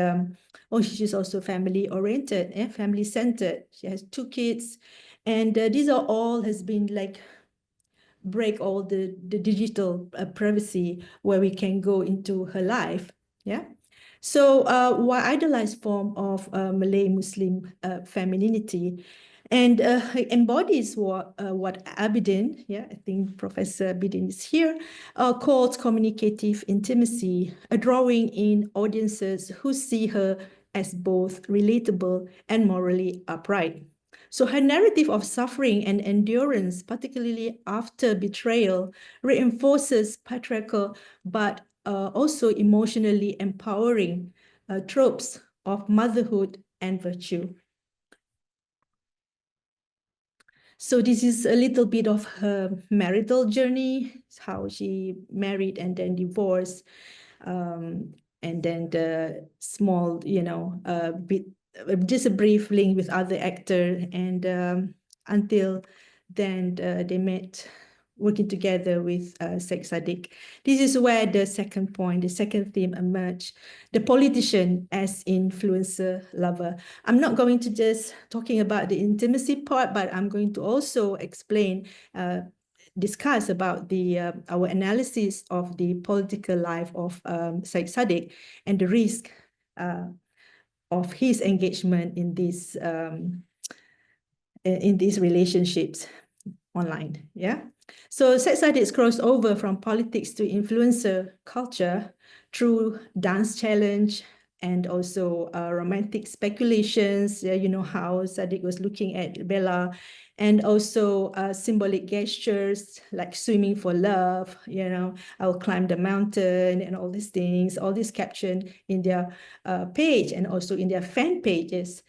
she's also family-oriented, family-centered. She has 2 kids. And these are all has been like break all the digital privacy, where we can go into her life, yeah? So why idolized form of Malay Muslim femininity, and embodies what Abidin, yeah, I think Professor Abidin is here, calls communicative intimacy, a drawing in audiences who see her as both relatable and morally upright. So her narrative of suffering and endurance, particularly after betrayal, reinforces patriarchal but also emotionally empowering tropes of motherhood and virtue. So this is a little bit of her marital journey, how she married and then divorced, and then the small, bit, just a brief link with other actor, and until then they met working together with Sheikh Saddiq. This is where the second point, the second theme emerged, the politician as influencer lover. I'm not going to just talking about the intimacy part, but I'm going to also explain discuss about the our analysis of the political life of Syed Saddiq and the risk of his engagement in these relationships online. Yeah. So Syed Saddiq's crossover from politics to influencer culture through dance challenge and also romantic speculations. You know how Saddiq was looking at Bella, and also symbolic gestures like swimming for love, you know, I'll climb the mountain and all these things, all this captioned in their page and also in their fan pages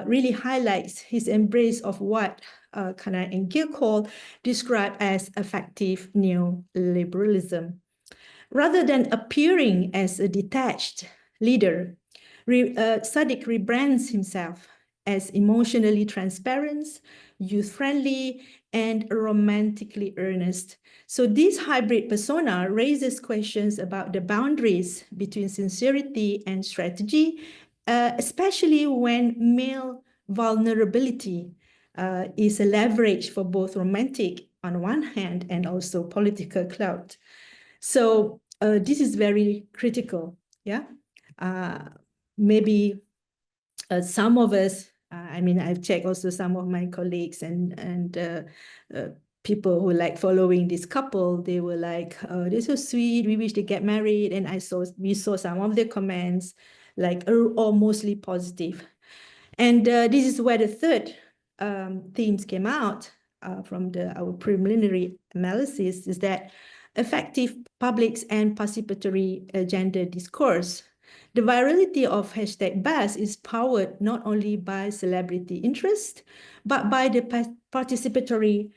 really highlights his embrace of what Kana and Gilcall describe as effective neoliberalism. Rather than appearing as a detached leader, Saddiq rebrands himself as emotionally transparent, youth-friendly, and romantically earnest. So this hybrid persona raises questions about the boundaries between sincerity and strategy, especially when male vulnerability is a leverage for both romantic on one hand and also political clout. So this is very critical. Yeah, maybe some of us. I mean, I've checked also some of my colleagues and people who like following this couple. They were like, "Oh, they're so sweet. We wish they get married." And we saw some of the comments like all mostly positive. And this is where the third themes came out from our preliminary analysis, is that effective public and participatory gender discourse. The virality of #Buzz is powered not only by celebrity interest, but by the participatory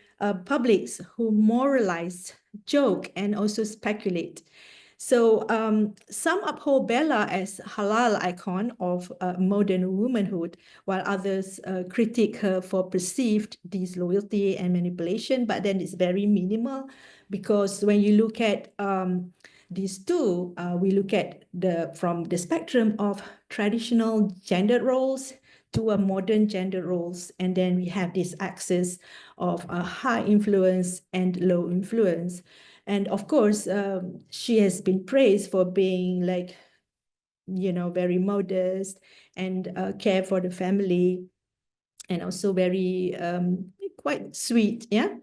publics who moralize, joke, and also speculate. So some uphold Bella as halal icon of modern womanhood, while others critique her for perceived disloyalty and manipulation, but then it's very minimal, because when you look at these two, we look at from the spectrum of traditional gender roles to a modern gender roles, and then we have this axis of high influence and low influence. And of course, she has been praised for being like, you know, very modest and care for the family, and also very quite sweet, yeah.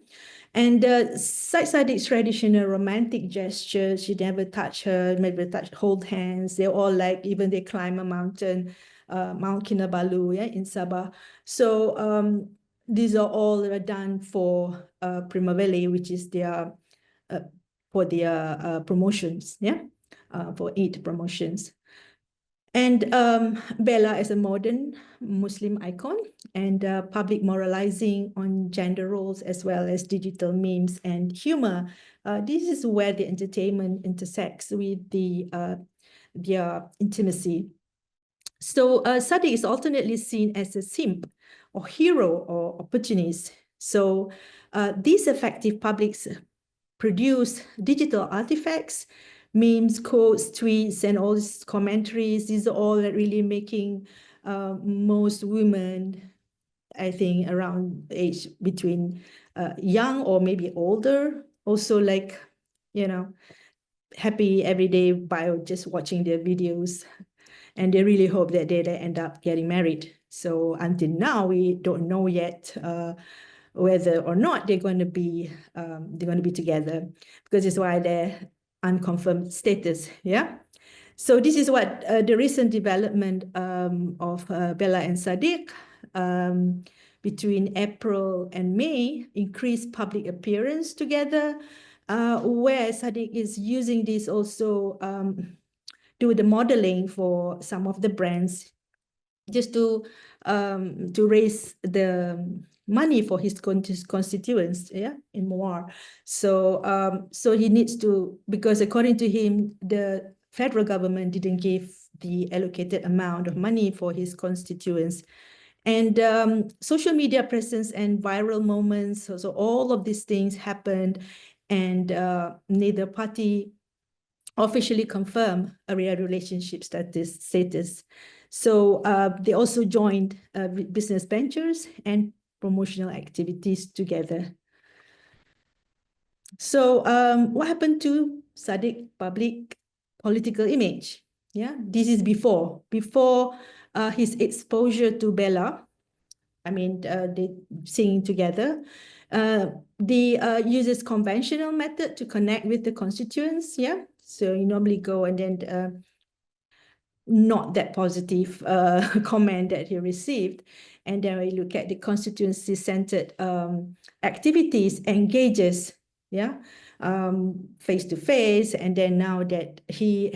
And Syed Saddiq's traditional romantic gestures, she never touch her, never hold hands. They all like, even they climb a mountain, Mount Kinabalu, yeah, in Sabah. So these are all done for Primavera, which is their for their promotions, yeah, for 8 promotions. And Bella is a modern Muslim icon, and public moralizing on gender roles as well as digital memes and humor. This is where the entertainment intersects with their intimacy. So Saddiq is alternately seen as a simp or hero or opportunist. So these effective publics produce digital artifacts, memes, quotes, tweets, and all these commentaries. These are all really making most women, I think, around age between young or maybe older, also like, you know, happy every day by just watching their videos. And they really hope that they end up getting married. So until now, we don't know yet whether or not they're going to be together, because it's why they're unconfirmed status. Yeah. So this is what the recent development of Bella and Saddiq between April and May increased public appearance together, where Saddiq is using this also do the modeling for some of the brands, just to raise the money for his constituents, yeah, in Muar. So so he needs to, because according to him, the federal government didn't give the allocated amount of money for his constituents. And social media presence and viral moments, so all of these things happened, and neither party officially confirm a real relationship status. So they also joined business ventures and promotional activities together. So what happened to Saddiq public political image? Yeah, this is before his exposure to Bella. I mean, they singing together. They uses conventional method to connect with the constituents. Yeah, so you normally go and then not that positive comment that he received. And then we look at the constituency-centered activities, engages, yeah, face-to-face. And then now that she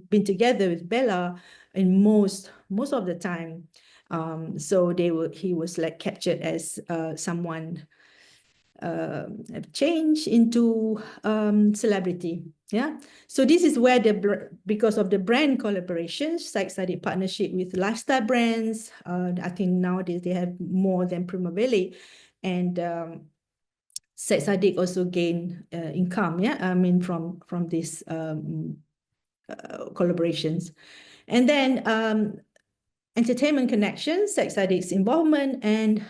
been together with Bella in most of the time. So he was like captured as someone change into celebrity. Yeah, so this is where because of the brand collaborations, Saddiq partnership with lifestyle brands. I think nowadays they have more than Primavera, and Saddiq also gain income. Yeah, I mean from these collaborations, and then entertainment connections, Saddiq's involvement and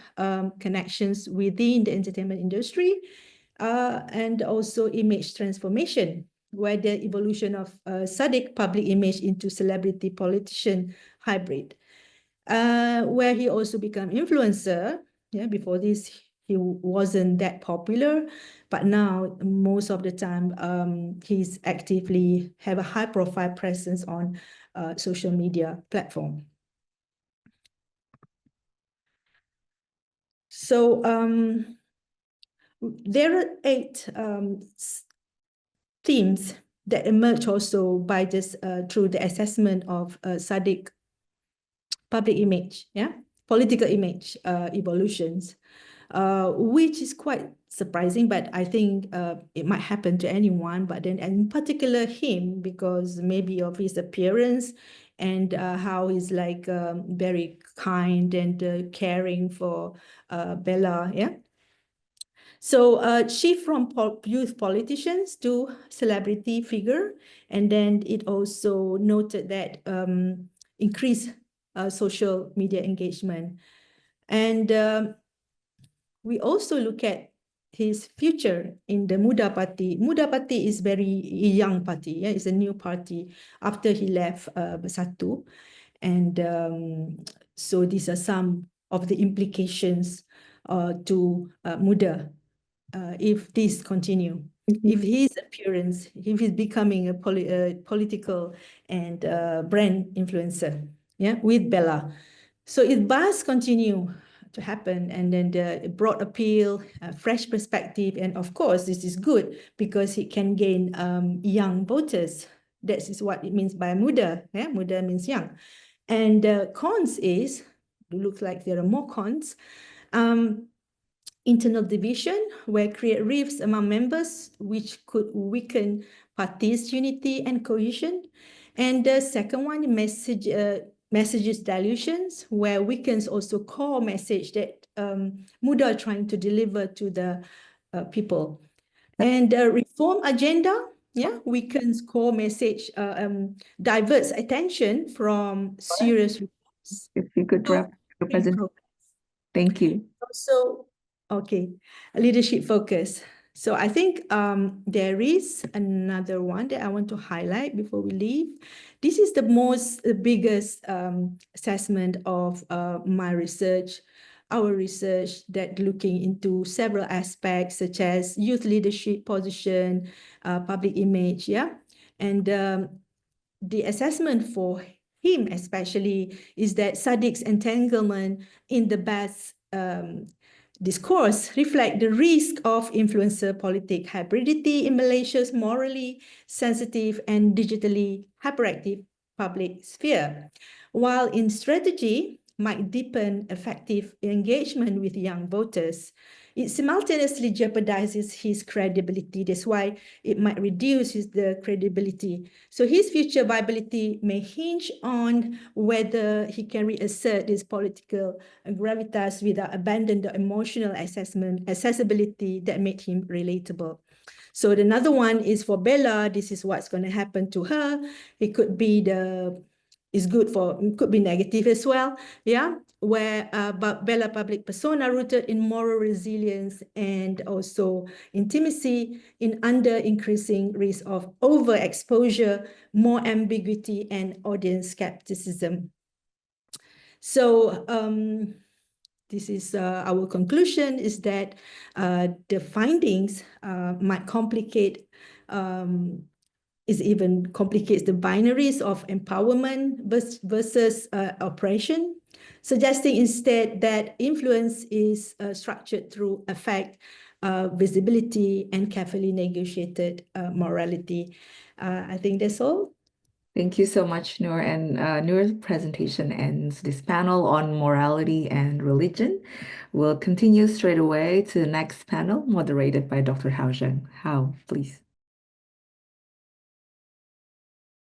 connections within the entertainment industry, and also image transformation, where the evolution of Saddiq public image into celebrity politician hybrid, where he also become influencer. Yeah, before this he wasn't that popular, but now most of the time he's actively have a high profile presence on social media platform. So there are 8 themes that emerge also by this through the assessment of Saddiq public image, yeah, political image evolutions, which is quite surprising, but I think it might happen to anyone, but then in particular him, because maybe of his appearance and how he's like very kind and caring for Bella, yeah. So shift from youth politicians to celebrity figure, and then it also noted that increased social media engagement. And we also look at his future in the Muda Party. Muda Party is very young party. Yeah, it's a new party after he left Bersatu. And so these are some of the implications to Muda if this continue. If his appearance, if he's becoming a political and brand influencer, yeah, with Bella. So if buzz continue to happen, and then the broad appeal, fresh perspective, and of course this is good because it can gain young voters. That is what it means by muda. Yeah, muda means young. And cons is, it looks like there are more cons. Internal division, where create rifts among members, which could weaken parties' unity and cohesion. And the second one, messages dilutions, where weakens also core message that Muda are trying to deliver to the people. And the reform agenda, yeah, weakens core message, diverts attention from serious reforms. If you could wrap your presentation. Thank you. Also, okay, leadership focus. So I think there is another one that I want to highlight before we leave. This is the biggest assessment of my research, our research, that looking into several aspects such as youth leadership position, public image, yeah. And the assessment for him especially is that Saddiq's entanglement in the best discourse reflect the risk of influencer politic hybridity in Malaysia's morally sensitive and digitally hyperactive public sphere, while in strategy might deepen effective engagement with young voters. It simultaneously jeopardizes his credibility. That's why it might reduce the credibility. So his future viability may hinge on whether he can reassert his political gravitas without abandoning the emotional accessibility that made him relatable. So another one is for Bella. This is what's going to happen to her. It could be could be negative as well. Yeah. where about Bella public persona rooted in moral resilience and also intimacy in under increasing risk of overexposure, more ambiguity, and audience skepticism. So this is our conclusion is that the findings might complicate even complicates the binaries of empowerment versus oppression, suggesting instead that influence is structured through affect, visibility, and carefully negotiated morality. I think that's all. Thank you so much, Noor. And Noor's presentation ends this panel on morality and religion. We'll continue straight away to the next panel, moderated by Dr. Hao Zheng. Hao, please.